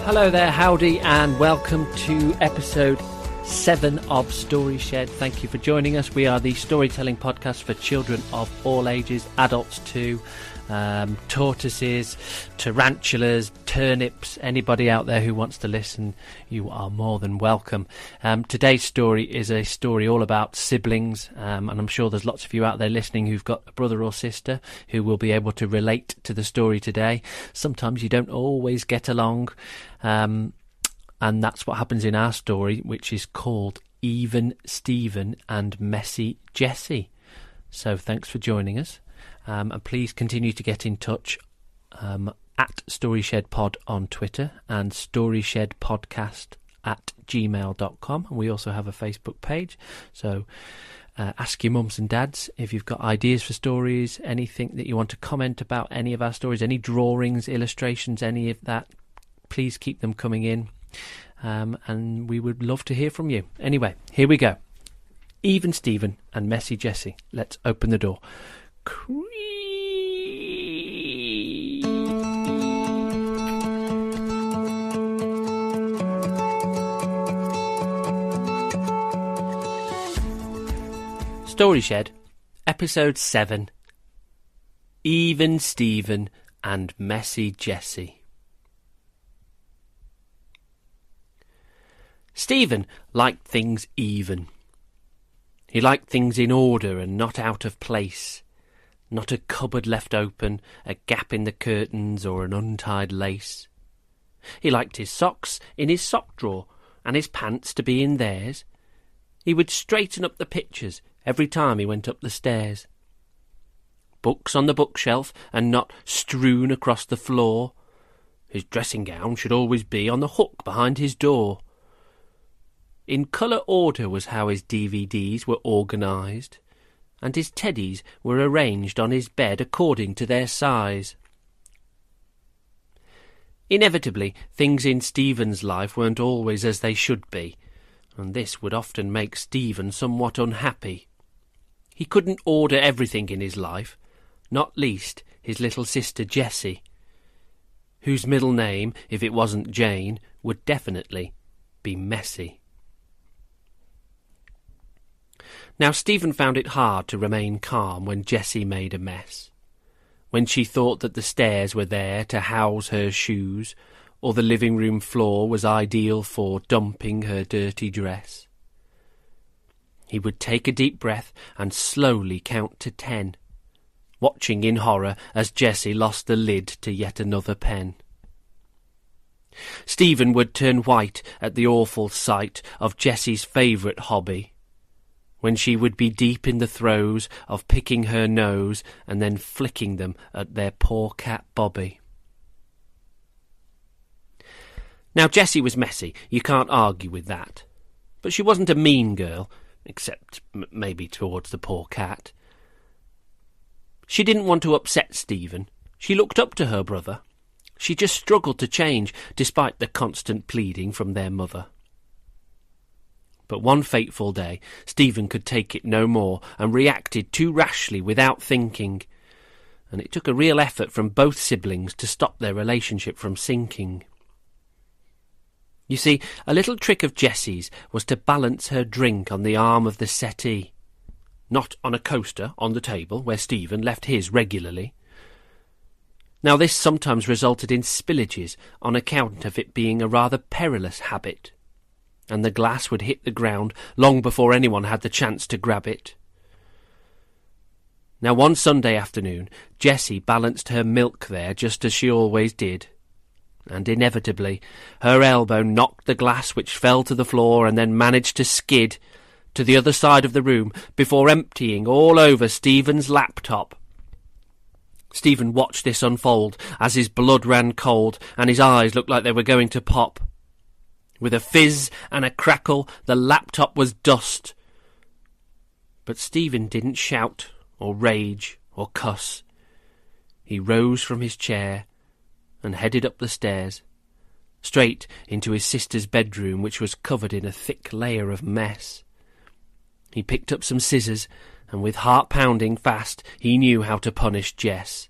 Hello there, howdy, and welcome to episode 7 of Story Shed. Thank you for joining us. We are the storytelling podcast for children of all ages, adults too, tortoises, tarantulas, turnips. Anybody out there who wants to listen, you are more than welcome. Today's story is a story all about siblings, and I'm sure there's lots of you out there listening who've got a brother or sister who will be able to relate to the story today. Sometimes you don't always get along, and that's what happens in our story, which is called Even Steven and Messy Jessy. So thanks for joining us. And please continue to get in touch at StoryShedPod on Twitter and StoryShedPodcast@gmail.com. And we also have a Facebook page. So ask your mums and dads if you've got ideas for stories, anything that you want to comment about any of our stories, any drawings, illustrations, any of that. Please keep them coming in. And we would love to hear from you. Anyway, here we go. Even Steven and Messy Jessy. Let's open the door. Story Shed, Episode 7. Even Steven and Messy Jessy. Steven liked things even. He liked things in order and not out of place. Not a cupboard left open, a gap in the curtains, or an untied lace. He liked his socks in his sock drawer, and his pants to be in theirs. He would straighten up the pictures every time he went up the stairs. Books on the bookshelf, and not strewn across the floor. His dressing gown should always be on the hook behind his door. In colour order was how his DVDs were organised, and his teddies were arranged on his bed according to their size. Inevitably, things in Stephen's life weren't always as they should be, and this would often make Stephen somewhat unhappy. He couldn't order everything in his life, not least his little sister Jessy, whose middle name, if it wasn't Jane, would definitely be Messy. Now Stephen found it hard to remain calm when Jessy made a mess, when she thought that the stairs were there to house her shoes, or the living room floor was ideal for dumping her dirty dress. He would take a deep breath and slowly count to 10, watching in horror as Jessy lost the lid to yet another pen. Stephen would turn white at the awful sight of Jessy's favourite hobby, when she would be deep in the throes of picking her nose and then flicking them at their poor cat Bobby. Now Jessy was messy, you can't argue with that. But she wasn't a mean girl, except maybe towards the poor cat. She didn't want to upset Stephen. She looked up to her brother. She just struggled to change, despite the constant pleading from their mother. But one fateful day, Stephen could take it no more and reacted too rashly without thinking, and it took a real effort from both siblings to stop their relationship from sinking. You see, a little trick of Jessy's was to balance her drink on the arm of the settee, not on a coaster on the table where Stephen left his regularly. Now this sometimes resulted in spillages on account of it being a rather perilous habit, and the glass would hit the ground long before anyone had the chance to grab it. Now one Sunday afternoon, Jessy balanced her milk there just as she always did, and inevitably her elbow knocked the glass, which fell to the floor and then managed to skid to the other side of the room before emptying all over Stephen's laptop. Stephen watched this unfold as his blood ran cold and his eyes looked like they were going to pop. With a fizz and a crackle, the laptop was dust. But Stephen didn't shout or rage or cuss. He rose from his chair and headed up the stairs, straight into his sister's bedroom, which was covered in a thick layer of mess. He picked up some scissors, and with heart pounding fast, he knew how to punish Jess.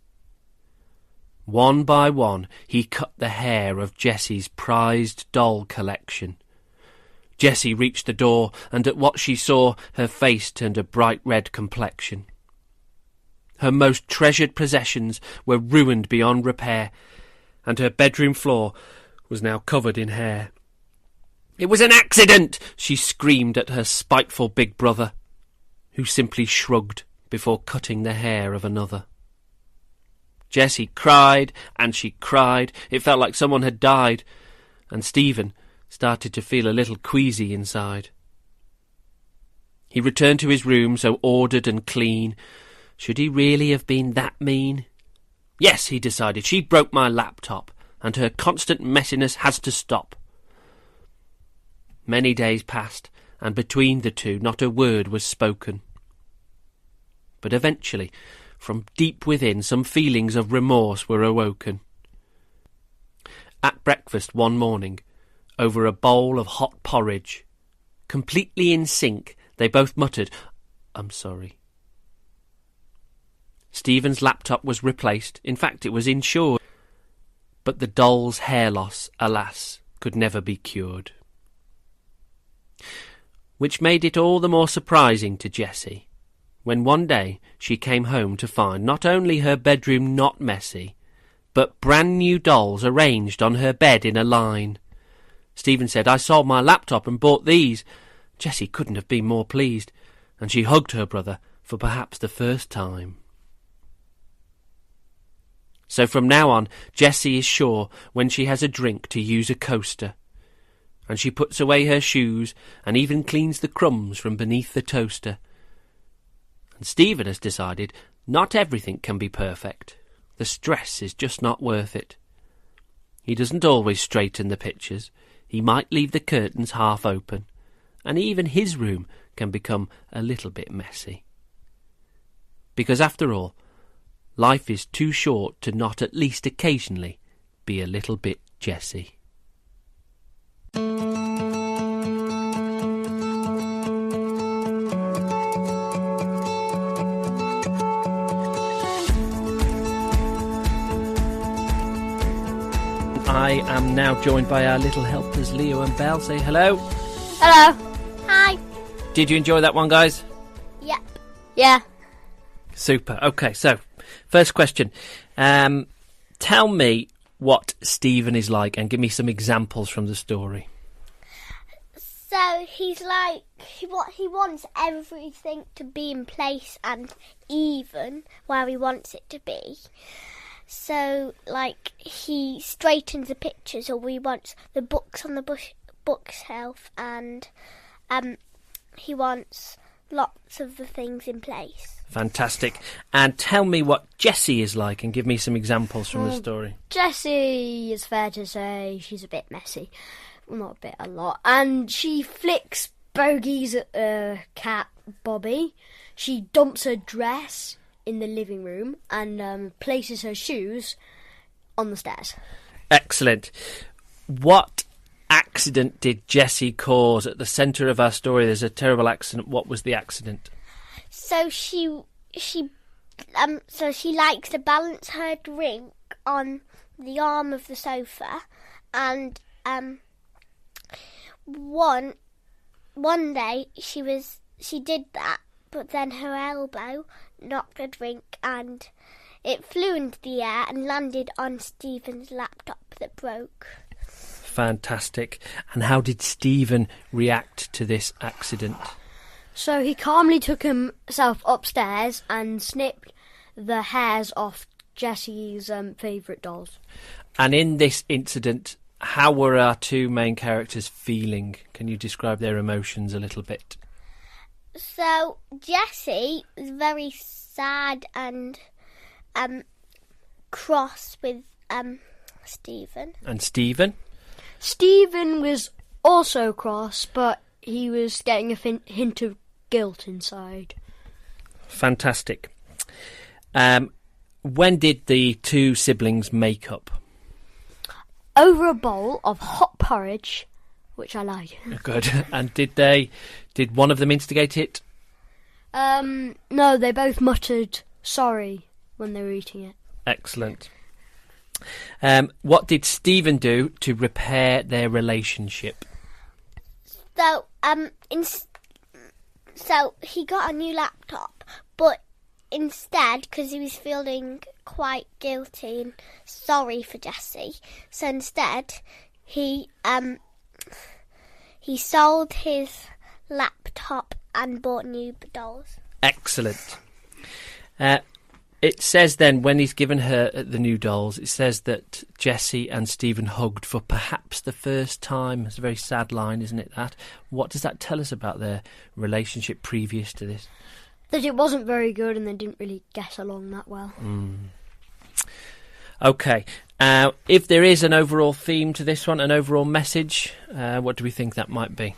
One by one, he cut the hair of Jessy's prized doll collection. Jessy reached the door, and at what she saw, her face turned a bright red complexion. Her most treasured possessions were ruined beyond repair, and her bedroom floor was now covered in hair. "It was an accident!" she screamed at her spiteful big brother, who simply shrugged before cutting the hair of another. Jessy cried, and she cried. It felt like someone had died, and Steven started to feel a little queasy inside. He returned to his room so ordered and clean. Should he really have been that mean? Yes, he decided, she broke my laptop, and her constant messiness has to stop. Many days passed, and between the two not a word was spoken. But eventually, from deep within, some feelings of remorse were awoken. At breakfast one morning, over a bowl of hot porridge, completely in sync, they both muttered, "I'm sorry." Steven's laptop was replaced. In fact, it was insured. But the doll's hair loss, alas, could never be cured. Which made it all the more surprising to Jessy, when one day she came home to find not only her bedroom not messy, but brand new dolls arranged on her bed in a line. Steven said, "I sold my laptop and bought these." Jessy couldn't have been more pleased, and she hugged her brother for perhaps the first time. So from now on, Jessy is sure when she has a drink to use a coaster, and she puts away her shoes and even cleans the crumbs from beneath the toaster. And Steven has decided not everything can be perfect. The stress is just not worth it. He doesn't always straighten the pictures. He might leave the curtains half open, and even his room can become a little bit messy. Because after all, life is too short to not at least occasionally be a little bit Jessy. I am now joined by our little helpers, Leo and Bel. Say hello. Hello. Hi. Did you enjoy that one, guys? Yep. Yeah. Super. Okay, so first question. Tell me what Steven is like and give me some examples from the story. So he's like, he wants everything to be in place and even where he wants it to be. So, like, he straightens the pictures, or he wants the books on the bookshelf, and he wants lots of the things in place. Fantastic. And tell me what Jessy is like and give me some examples from the story. Jessy, it's fair to say, she's a bit messy. Well, not a bit, a lot. And she flicks bogies at cat Bobby. She dumps her dress in the living room and places her shoes on the stairs. Excellent. What accident did Jessy cause at the centre of our story? There's a terrible accident. What was the accident? So she likes to balance her drink on the arm of the sofa, and one day she did that, but then her elbow knocked her drink and it flew into the air and landed on Steven's laptop that broke. Fantastic. And how did Steven react to this accident? So he calmly took himself upstairs and snipped the hairs off Jessy's favourite dolls. And in this incident, how were our two main characters feeling? Can you describe their emotions a little bit? So Jessy was very sad and cross with Steven. And Steven? Steven was also cross, but he was getting a hint of guilt inside. Fantastic. When did the two siblings make up? Over a bowl of hot porridge, which I like. Good. And did one of them instigate it? No, they both muttered sorry when they were eating it. Excellent. What did Steven do to repair their relationship? So, so he got a new laptop, but instead, because he was feeling quite guilty and sorry for Jessy, so instead he sold his laptop and bought new dolls. Excellent. It says then, when he's given her the new dolls, it says that Jessy and Steven hugged for perhaps the first time. It's a very sad line, isn't it, that? What does that tell us about their relationship previous to this? That it wasn't very good and they didn't really get along that well. OK. If there is an overall theme to this one, an overall message, what do we think that might be?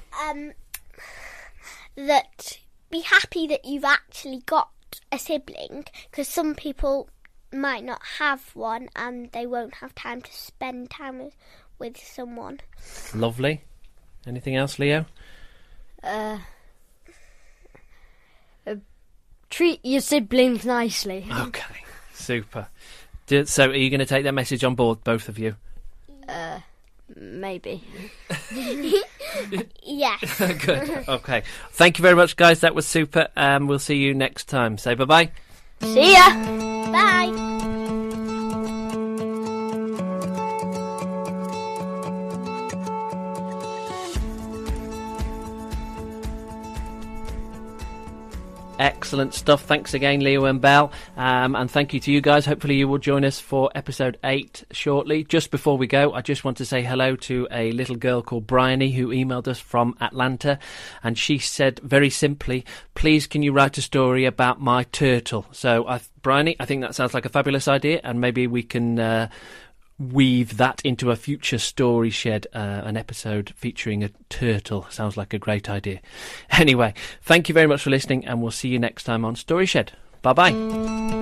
That be happy that you've actually got a sibling, because some people might not have one and they won't have time to spend time with someone. Lovely. Anything else, Leo? Treat your siblings nicely. Okay, super. So are you going to take that message on board, both of you? Maybe. Yes. Good. Okay. Thank you very much, guys. That was super. We'll see you next time. Say bye-bye. See ya! Bye. Excellent stuff. Thanks again, Leo and Bel. And thank you to you guys. Hopefully you will join us for episode 8 shortly. Just before we go, I just want to say hello to a little girl called Bryony who emailed us from Atlanta. And she said very simply, please can you write a story about my turtle? So, Bryony, I think that sounds like a fabulous idea. And maybe we can weave that into a future story shed, an episode featuring a turtle. Sounds like a great idea. Anyway, thank you very much for listening, and we'll see you next time on Story Shed. Bye bye.